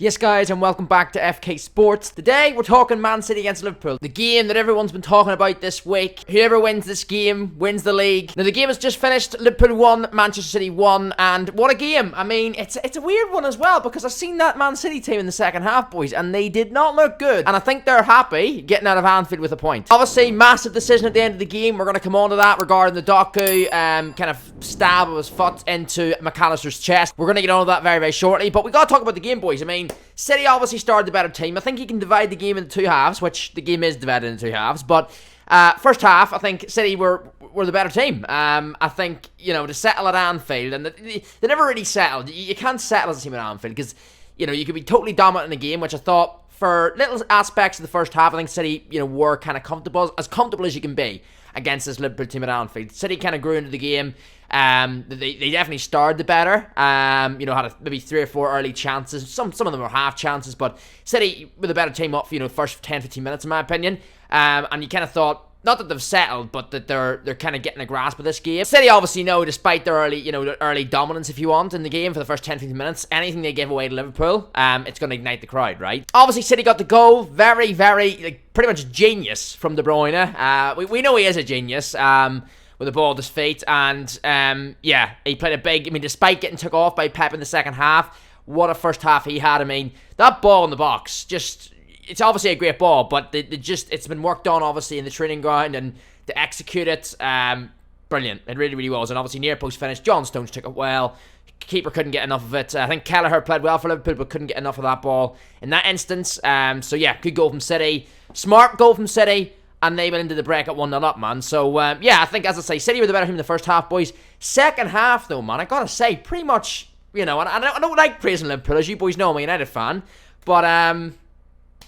Yes guys, and welcome back to FK Sports. Today we're talking Man City against Liverpool, the game that everyone's been talking about this week. Whoever wins this game wins the league. Now the game has just finished. Liverpool 1, Manchester City 1, and what a game. I mean, it's a weird one as well, because I've seen that Man City team in the second half, boys, and they did not look good, and I think they're happy getting out of Anfield with a point. Obviously, massive decision at the end of the game. We're going to come on to that regarding the Doku kind of stab of his foot into McAllister's chest. We're going to get on to that very, very shortly, but we got to talk about the game, boys. I mean, City obviously started the better team. I think you can divide the game into two halves, which the game is divided into two halves. But first half, I think City were the better team. I think, to settle at Anfield, and they never really settled. You can't settle as a team at Anfield because, you could be totally dominant in the game, which I thought for little aspects of the first half, I think City, were kind of comfortable as you can be against this Liverpool team at Anfield. City kind of grew into the game. They definitely started better. Had maybe 3 or 4 early chances. Some of them were half chances, but City with a better team up for first 10-15 minutes in my opinion. And you kind of thought, not that they've settled, but that they're kind of getting a grasp of this game. City obviously know, despite their early dominance, if you want, in the game for the first 10-15 minutes, anything they give away to Liverpool, it's going to ignite the crowd, right? Obviously, City got the goal. Very, very, pretty much genius from De Bruyne. We know he is a genius. With the ball at his feet, and he played a big. I mean, despite getting took off by Pep in the second half, what a first half he had. I mean, that ball in the box, it's obviously a great ball, but it's been worked on obviously in the training ground, and to execute it, brilliant. It really, really was. And obviously near post finish, John Stones took it well. Keeper couldn't get enough of it. I think Kelleher played well for Liverpool, but couldn't get enough of that ball in that instance. Good goal from City. Smart goal from City. And they went into the break at 1-0 up, man. So, I think, as I say, City were the better team in the first half, boys. Second half, though, man, I gotta say, pretty much, and I don't like praising Liverpool, as you boys know, I'm a United fan. But,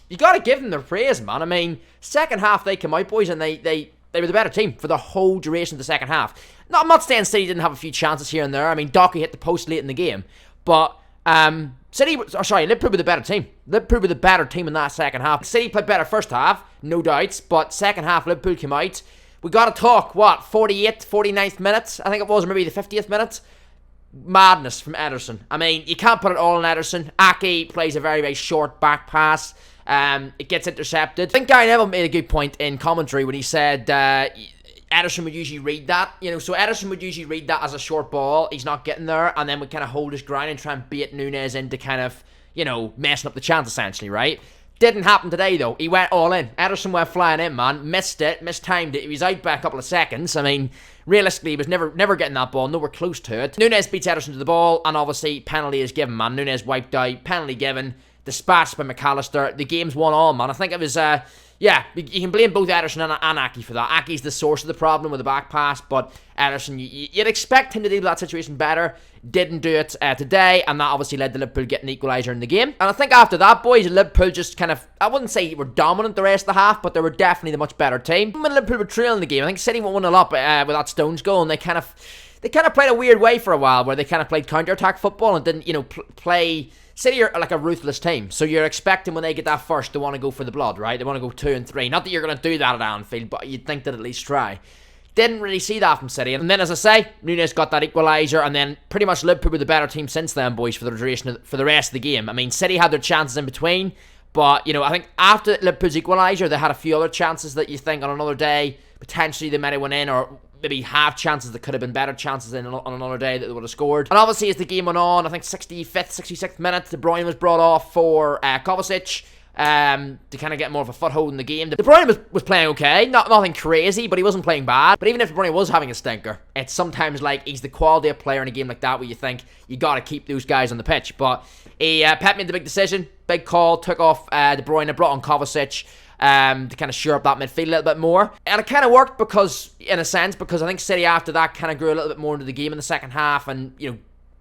you gotta give them their praise, man. I mean, second half, they came out, boys, and they were the better team for the whole duration of the second half. No, I'm not saying City didn't have a few chances here and there. I mean, Doku hit the post late in the game. But, Liverpool were the better team. Liverpool were the better team in that second half. City played better first half, no doubts, but second half, Liverpool came out. We got to talk, 49th minute, I think it was, or maybe the 50th minute? Madness from Ederson. I mean, you can't put it all on Ederson. Ake plays a very, very short back pass. It gets intercepted. I think Gary Neville made a good point in commentary when he said Ederson would usually read that, so Ederson would usually read that as a short ball. He's not getting there, and then would kind of hold his ground and try and bait Nunez into kind of, messing up the chance, essentially, right? Didn't happen today, though. He went all in. Ederson went flying in, man. Missed it, mistimed it. He was out by a couple of seconds. I mean, realistically, he was never getting that ball, nowhere close to it. Nunez beats Ederson to the ball, and obviously, penalty is given, man. Nunez wiped out, penalty given, dispatched by McAllister. The game's 1-1, man. I think it was, you can blame both Ederson and Ake for that. Ake's the source of the problem with the back pass, but Ederson, you'd expect him to deal with that situation better. Didn't do it today, and that obviously led to Liverpool getting an equaliser in the game. And I think after that, boys, Liverpool just kind of, I wouldn't say were dominant the rest of the half, but they were definitely the much better team. When Liverpool were trailing the game, I think City went 1-0 up with that Stones goal, and they kind of played a weird way for a while, where they kind of played counter-attack football and didn't, play. City are like a ruthless team, so you're expecting when they get that first, they want to go for the blood, right? They want to go 2 and 3. Not that you're going to do that at Anfield, but you'd think that at least try. Didn't really see that from City. And then, as I say, Nunez got that equaliser, and then pretty much Liverpool were the better team since then, boys, for the duration for the rest of the game. I mean, City had their chances in between, but, I think after Liverpool's equaliser, they had a few other chances that you think on another day, potentially they might have went in, or maybe half chances that could have been better chances on another day that they would have scored. And obviously, as the game went on, I think 65th, 66th minute, De Bruyne was brought off for Kovacic to kind of get more of a foothold in the game. De Bruyne was playing okay, nothing crazy, but he wasn't playing bad. But even if De Bruyne was having a stinker, it's sometimes like he's the quality of player in a game like that where you think you got to keep those guys on the pitch. But Pep made the big decision, big call, took off De Bruyne, brought on Kovacic. To kind of shore up that midfield a little bit more. And it kind of worked because I think City after that kind of grew a little bit more into the game in the second half and,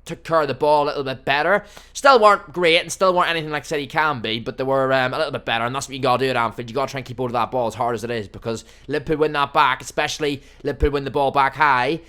took care of the ball a little bit better. Still weren't great and still weren't anything like City can be, but they were a little bit better, and that's what you got to do at Anfield. You got to try and keep hold of that ball as hard as it is, because Liverpool win that back, especially Liverpool win the ball back high.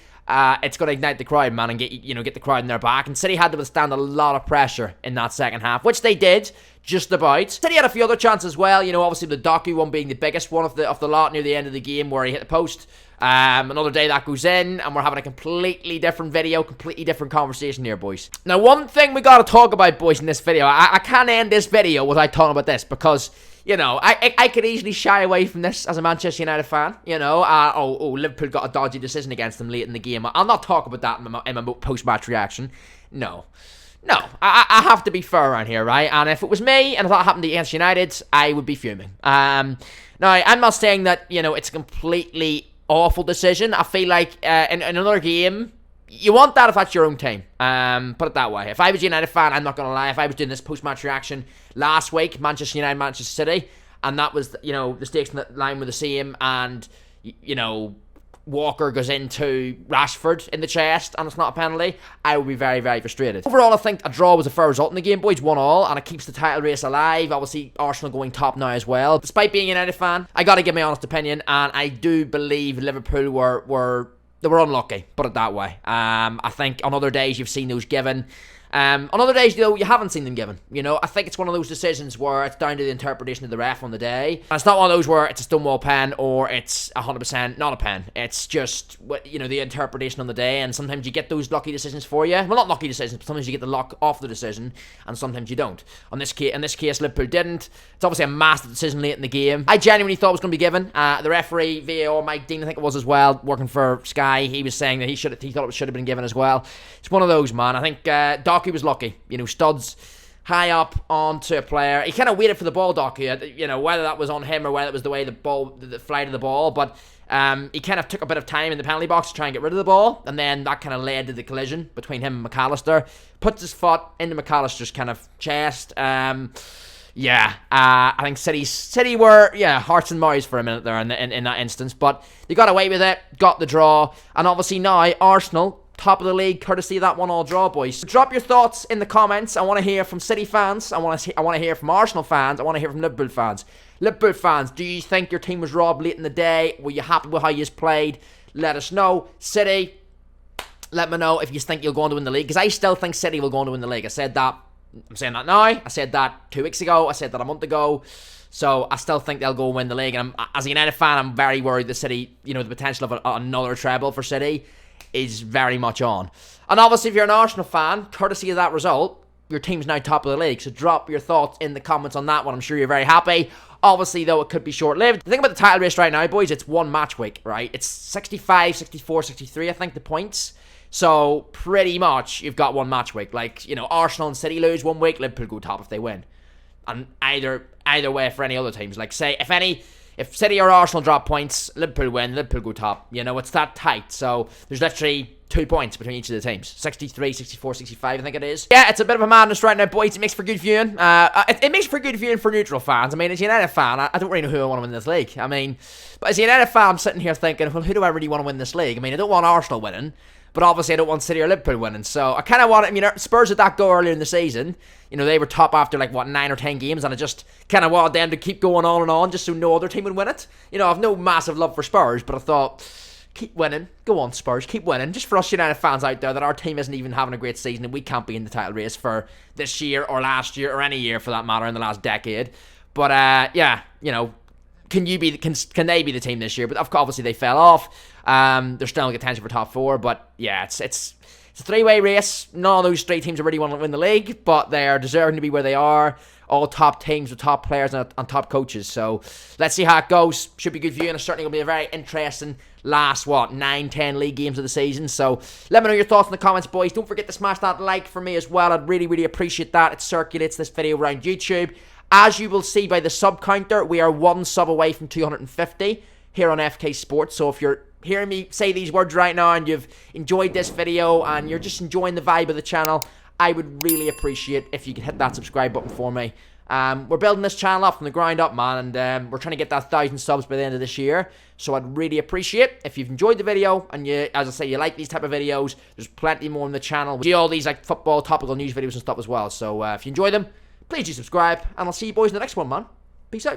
it's going to ignite the crowd, man, and get the crowd in their back. And City had to withstand a lot of pressure in that second half, which they did, just about. City had a few other chances as well, obviously the Doku one being the biggest one of the lot near the end of the game where he hit the post. Another day that goes in, and we're having a completely different video, completely different conversation here, boys. Now, one thing we gotta talk about, boys, in this video, I can't end this video without talking about this, because, I could easily shy away from this as a Manchester United fan, Liverpool got a dodgy decision against them late in the game. I'll not talk about that in my post-match reaction. No, I have to be fair around here, right? And if it was me, and if that happened against United, I would be fuming. Now, I'm not saying that, it's a completely awful decision. I feel like in another game, you want that if that's your own team. Put it that way. If I was a United fan, I'm not going to lie, if I was doing this post-match reaction last week, Manchester United, Manchester City, and that was, the stakes in the line were the same, and, Walker goes into Rashford in the chest and it's not a penalty, I would be very, very frustrated. Overall, I think a draw was a fair result in the game, boys. 1-1, and it keeps the title race alive. Obviously, Arsenal going top now as well. Despite being a United fan, I gotta give my honest opinion, and I do believe Liverpool were unlucky, put it that way. I think on other days you've seen those given. On other days, though, you haven't seen them given. I think it's one of those decisions where it's down to the interpretation of the ref on the day. And it's not one of those where it's a stonewall pen or it's 100% not a pen. It's just, the interpretation on the day. And sometimes you get those lucky decisions for you. Well, not lucky decisions, but sometimes you get the luck off the decision, and sometimes you don't. In this case, Liverpool didn't. It's obviously a massive decision late in the game. I genuinely thought it was going to be given. The referee, VAR, Mike Dean, I think it was as well, working for Sky, he was saying that he thought it should have been given as well. It's one of those, man. I think Doku was lucky. Studs high up onto a player. He kind of waited for the ball, Doku. Whether that was on him or whether it was the way the flight of the ball, but he kind of took a bit of time in the penalty box to try and get rid of the ball, and then that kind of led to the collision between him and McAllister. Puts his foot into McAllister's kind of chest. I think City were hearts and minds for a minute there in that instance, but they got away with it, got the draw, and obviously now Arsenal top of the league, courtesy of that 1-1 draw, boys. So drop your thoughts in the comments. I want to hear from City fans. I want to hear from Arsenal fans. I want to hear from Liverpool fans. Liverpool fans, do you think your team was robbed late in the day? Were you happy with how you played? Let us know. City, let me know if you think you'll go on to win the league, because I still think City will go on to win the league. I said that. I'm saying that now. I said that 2 weeks ago. I said that a month ago. So I still think they'll go and win the league. And as a United fan, I'm very worried that City, the potential of another treble for City is very much on. And obviously, if you're an Arsenal fan, courtesy of that result, your team's now top of the league. So drop your thoughts in the comments on that one. I'm sure you're very happy. Obviously, though, it could be short-lived. The thing about the title race right now, boys, it's one match week, right? It's 65, 64, 63, I think, the points. So pretty much you've got one match week. Like, Arsenal and City lose 1 week, Liverpool go top if they win. And either way for any other teams. Like, say, if City or Arsenal drop points, Liverpool win, Liverpool go top. It's that tight. So there's literally 2 points between each of the teams. 63, 64, 65, I think it is. Yeah, it's a bit of a madness right now, boys. It makes for good viewing. It makes for good viewing for neutral fans. I mean, as a United fan, I don't really know who I want to win this league. I mean, but as a United fan, I'm sitting here thinking, well, who do I really want to win this league? I mean, I don't want Arsenal winning, but obviously I don't want City or Liverpool winning. So I kind of want it. Spurs had that go earlier in the season. They were top after 9 or 10 games, and I just kind of wanted them to keep going on and on just so no other team would win it. I've no massive love for Spurs, but I thought, keep winning. Go on, Spurs, keep winning. Just for us United fans out there that our team isn't even having a great season and we can't be in the title race for this year or last year or any year for that matter in the last decade. But can they be the team this year? But obviously they fell off. They're still in contention for top 4, but yeah, it's a 3-way race. None of those 3 teams really want to win the league, but they are deserving to be where they are. All top teams with top players and top coaches. So let's see how it goes. Should be good viewing. It's certainly going to be a very interesting last 9-10 league games of the season. So let me know your thoughts in the comments, boys. Don't forget to smash that like for me as well. I'd really, really appreciate that. It circulates this video around YouTube. As you will see by the sub counter, we are 1 sub away from 250 here on FK Sports. So if you're hearing me say these words right now and you've enjoyed this video and you're just enjoying the vibe of the channel, I would really appreciate if you could hit that subscribe button for me. We're building this channel up from the ground up, man, and we're trying to get that 1,000 subs by the end of this year. So I'd really appreciate if you've enjoyed the video and you, as I say, you like these type of videos. There's plenty more on the channel. We do all these football topical news videos and stuff as well. So if you enjoy them, please do subscribe, and I'll see you boys in the next one, man.